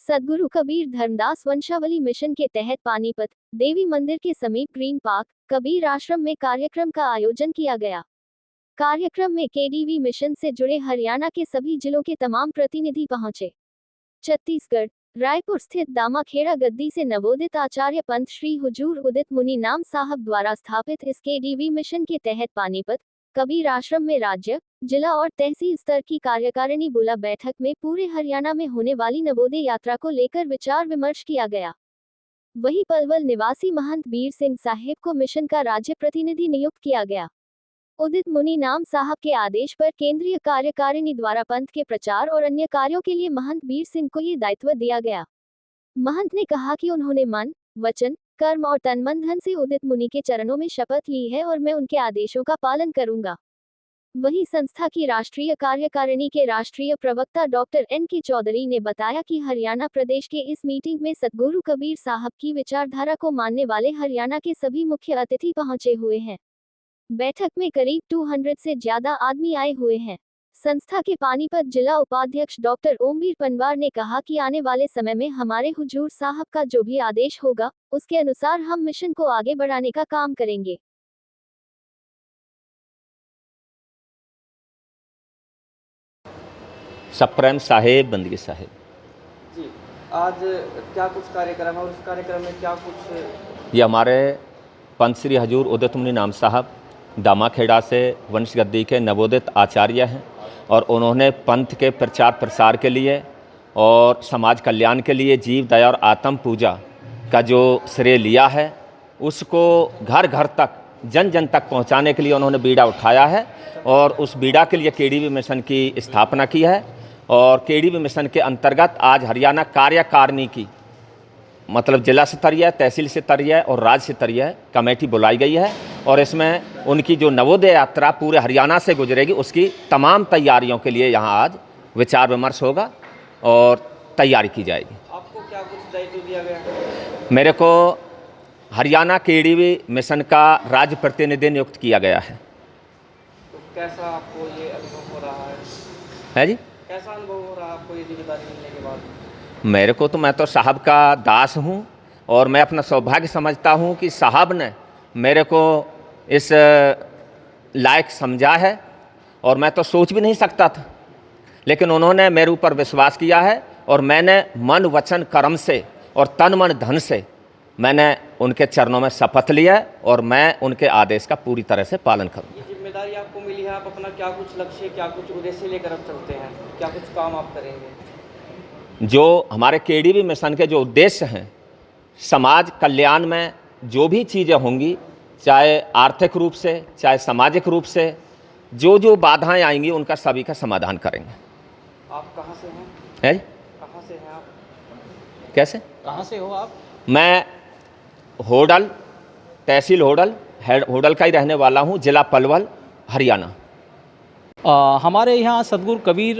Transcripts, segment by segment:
सद्गुरु कबीर धर्मदास वंशावली मिशन के तहत पानीपत देवी मंदिर के समीप ग्रीन पार्क कबीर आश्रम में कार्यक्रम का आयोजन किया गया। कार्यक्रम में केडीवी मिशन से जुड़े हरियाणा के सभी जिलों के तमाम प्रतिनिधि पहुंचे। छत्तीसगढ़ रायपुर स्थित दामाखेड़ा गद्दी से नवोदित आचार्य पंत श्री हुजूर उदित मुनि नाम साहब द्वारा स्थापित इस केडीवी मिशन के तहत पानीपत कबीर आश्रम में राज्य, जिला और तहसील स्तर की कार्यकारिणी बुला बैठक में पूरे हरियाणा में होने वाली नवोदय यात्रा को लेकर विचार विमर्श किया गया। वहीं पलवल निवासी महंत बीर सिंह साहिब को मिशन का राज्य प्रतिनिधि नियुक्त किया गया। उदित मुनि नाम साहब के आदेश पर केंद्रीय कार्यकारिणी द्वारा पंथ के प्रचार और अन्य कार्यों के लिए महंत बीर सिंह को ये दायित्व दिया गया। महंत ने कहा कि उन्होंने मन, वचन, कर्म और तन मन धन से उदित मुनि के चरणों में शपथ ली है और मैं उनके आदेशों का पालन करूंगा। वहीं संस्था की राष्ट्रीय कार्यकारिणी के राष्ट्रीय प्रवक्ता डॉक्टर एन.के. चौधरी ने बताया कि हरियाणा प्रदेश के इस मीटिंग में सद्गुरु कबीर साहब की विचारधारा को मानने वाले हरियाणा के सभी मुख्य अतिथि पहुंचे हुए हैं। बैठक में करीब 200 से ज्यादा आदमी आए हुए हैं। संस्था के पानीपत जिला उपाध्यक्ष डॉक्टर ओमवीर पनवार ने कहा कि आने वाले समय में हमारे हुजूर साहब का जो भी आदेश होगा, उसके अनुसार हम मिशन को आगे बढ़ाने का काम करेंगे। सप्रेम साहेब, बंदगी साहेब जी, आज क्या कुछ कार्यक्रम है और उस कार्यक्रम में क्या कुछ? ये हमारे पंत श्री हजूर उदित मुनि नाम साहब दामाखेड़ा से वंश गद्दी के नवोदित आचार्य हैं और उन्होंने पंथ के प्रचार प्रसार के लिए और समाज कल्याण के लिए जीव दया और आत्म पूजा का जो श्रेय लिया है, उसको घर घर तक, जन जन तक पहुंचाने के लिए उन्होंने बीड़ा उठाया है और उस बीड़ा के लिए केडीवी मिशन की स्थापना की है। और केडीवी मिशन के अंतर्गत आज हरियाणा कार्यकारिणी की मतलब जिला स्तरीय, तहसील स्तरीय और राज्य स्तरीय कमेटी बुलाई गई है और इसमें उनकी जो नवोदय यात्रा पूरे हरियाणा से गुजरेगी, उसकी तमाम तैयारियों के लिए यहाँ आज विचार विमर्श होगा और तैयारी की जाएगी। आपको क्या कुछ दायित्व दिया गया? मेरे को हरियाणा केडीवी मिशन का राज्य प्रतिनिधि नियुक्त किया गया है। तो कैसा आपको ये अनुभव हो रहा है जी? कैसा अनुभव हो रहा है आपको ये जिम्मेदारी मिलने के बाद? मेरे को तो, मैं तो साहब का दास हूँ और मैं अपना सौभाग्य समझता हूँ कि साहब ने मेरे को इस लायक समझा है और मैं तो सोच भी नहीं सकता था, लेकिन उन्होंने मेरे ऊपर विश्वास किया है और मैंने मन, वचन, कर्म से और तन मन धन से मैंने उनके चरणों में शपथ लिया है और मैं उनके आदेश का पूरी तरह से पालन करूँगा। ये जिम्मेदारी आपको मिली है, आप अपना क्या कुछ लक्ष्य, क्या कुछ उद्देश्य लेकर अब चलते हैं, क्या कुछ काम आप करेंगे? जो हमारे केडीवी मिशन के जो उद्देश्य हैं, समाज कल्याण में जो भी चीज़ें होंगी, चाहे आर्थिक रूप से, चाहे सामाजिक रूप से, जो जो बाधाएं आएंगी उनका सभी का समाधान करेंगे। आप कहाँ से हैं? है? कहाँ से हैं आप? कैसे? कहाँ से हो आप? मैं होडल, तहसील होडल का ही रहने वाला हूँ, जिला पलवल, हरियाणा। हमारे यहाँ सद्गुरु कबीर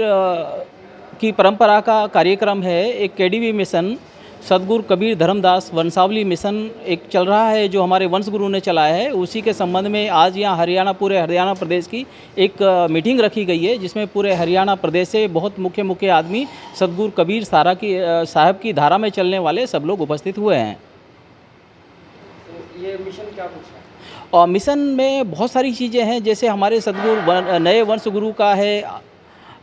की परंपरा का कार्यक्रम है। एक केडीवी मिशन सद्गुरु कबीर धर्मदास वंशावली मिशन एक चल रहा है, जो हमारे वंश गुरु ने चलाया है। उसी के संबंध में आज यहाँ पूरे हरियाणा प्रदेश की एक मीटिंग रखी गई है, जिसमें पूरे हरियाणा प्रदेश से बहुत मुख्य आदमी सद्गुरु कबीर साहब की धारा में चलने वाले सब लोग उपस्थित हुए हैं। ये मिशन क्या कुछ है? और मिशन में बहुत सारी चीज़ें हैं, जैसे हमारे सद्गुरु नए वंश गुरु का है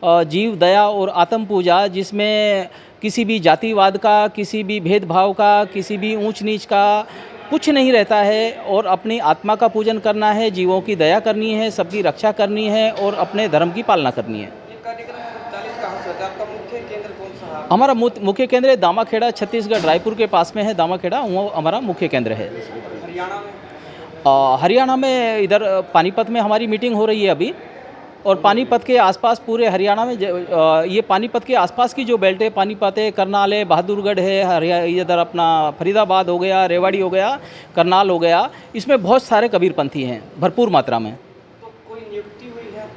जीव दया और आत्म पूजा, जिसमें किसी भी जातिवाद का, किसी भी भेदभाव का, किसी भी ऊंच नीच का कुछ नहीं रहता है और अपनी आत्मा का पूजन करना है, जीवों की दया करनी है, सबकी रक्षा करनी है और अपने धर्म की पालना करनी है। ये कार्यक्रम संचालित कहाँ से होता है? आपका मुख्य केंद्र कौन सा है? हमारा मुख्य केंद्र दामाखेड़ा, छत्तीसगढ़ रायपुर के पास में है दामाखेड़ा, वो हमारा मुख्य केंद्र है। हरियाणा में? हरियाणा में इधर पानीपत में हमारी मीटिंग हो रही है अभी, और पानीपत के आसपास पूरे हरियाणा में ये पानीपत के आसपास की जो बेल्ट है, पानीपत है, करनाल है, बहादुरगढ़ है, इधर अपना फरीदाबाद हो गया, रेवाड़ी हो गया, करनाल हो गया, इसमें बहुत सारे कबीरपंथी हैं भरपूर मात्रा में। तो कोई नियुक्ति हुई है?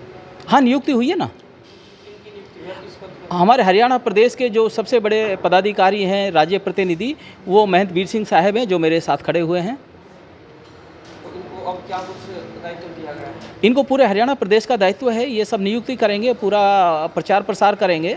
हाँ, नियुक्ति हुई है ना। किनकी नियुक्ति है? किस पद पर? हमारे हरियाणा प्रदेश के जो सबसे बड़े पदाधिकारी हैं, राज्य प्रतिनिधि, वो महंत बीर सिंह साहब हैं, जो मेरे साथ खड़े हुए हैं। अब क्या कुछ दायित्व दिया गया है? इनको पूरे हरियाणा प्रदेश का दायित्व है, ये सब नियुक्ति करेंगे, पूरा प्रचार प्रसार करेंगे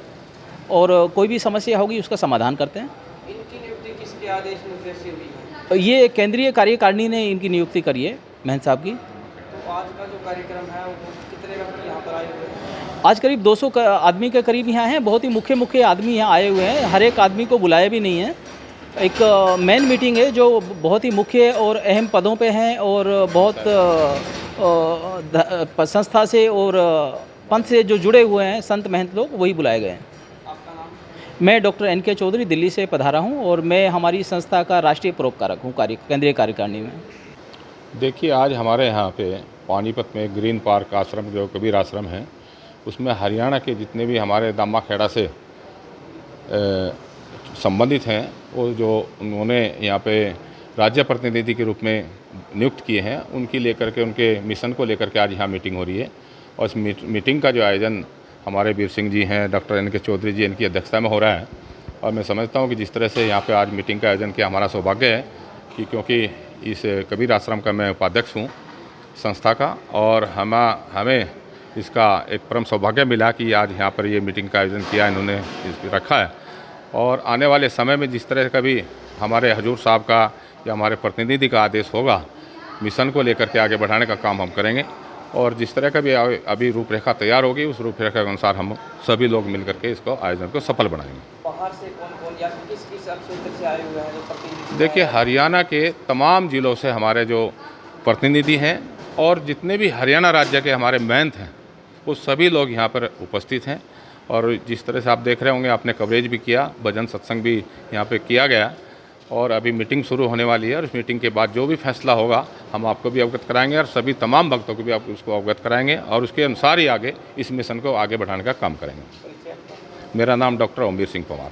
और कोई भी समस्या होगी उसका समाधान करते हैं। इनकी नियुक्ति किसके आदेश निर्देश से हुई है? ये केंद्रीय कार्यकारिणी ने इनकी नियुक्ति करी है महंत साहब की। तो आज का जो कार्यक्रम है वो कितने व्यक्ति यहाँ पर आए हुए हैं? आज करीब 200 आदमी के करीब यहाँ हैं। बहुत ही मुख्य आदमी यहाँ आए हुए हैं। हर एक आदमी को बुलाया भी नहीं है। एक मेन मीटिंग है जो बहुत ही मुख्य और अहम पदों पे हैं और बहुत संस्था से और पंथ से जो जुड़े हुए हैं संत महंत लोग, वही बुलाए गए हैं। आपका नाम? मैं डॉक्टर NK चौधरी दिल्ली से पधारा हूँ और मैं हमारी संस्था का राष्ट्रीय परोपकारक हूँ केंद्रीय कार्यकारिणी में। देखिए, आज हमारे यहाँ पे पानीपत में ग्रीन पार्क आश्रम जो कबीर आश्रम है, उसमें हरियाणा के जितने भी हमारे दामा खेड़ा से संबंधित हैं, वो जो उन्होंने यहाँ पे राज्य प्रतिनिधि के रूप में नियुक्त किए हैं, उनकी लेकर के उनके मिशन को लेकर के आज यहाँ मीटिंग हो रही है। और इस मीटिंग का जो आयोजन हमारे वीर सिंह जी हैं, डॉक्टर NK चौधरी जी, इनकी अध्यक्षता में हो रहा है। और मैं समझता हूँ कि जिस तरह से यहाँ पे आज मीटिंग का आयोजन किया, हमारा सौभाग्य है कि क्योंकि इस कबीर आश्रम का मैं उपाध्यक्ष हूँ संस्था का, और हमें इसका एक परम सौभाग्य मिला कि आज यहाँ पर ये मीटिंग का आयोजन किया, इन्होंने रखा है। और आने वाले समय में जिस तरह का भी हमारे हजूर साहब का या हमारे प्रतिनिधि का आदेश होगा, मिशन को लेकर के आगे बढ़ाने का काम हम करेंगे। और जिस तरह का भी अभी रूपरेखा तैयार होगी, उस रूपरेखा के अनुसार हम सभी लोग मिलकर के इसको आयोजन को सफल बनाएंगे। बाहर से कौन या किस किस क्षेत्र से आए हुए हैं जो प्रतिनिधि? देखिए, हरियाणा के तमाम ज़िलों से हमारे जो प्रतिनिधि हैं और जितने भी हरियाणा राज्य के हमारे महंत हैं, वो सभी लोग यहाँ पर उपस्थित हैं। और जिस तरह से आप देख रहे होंगे, आपने कवरेज भी किया, भजन सत्संग भी यहाँ पे किया गया, और अभी मीटिंग शुरू होने वाली है। और इस मीटिंग के बाद जो भी फैसला होगा हम आपको भी अवगत कराएंगे और सभी तमाम भक्तों को भी आप उसको अवगत कराएंगे, और उसके अनुसार ही आगे इस मिशन को आगे बढ़ाने का काम करेंगे। मेरा नाम डॉक्टर ओमवीर सिंह पवार।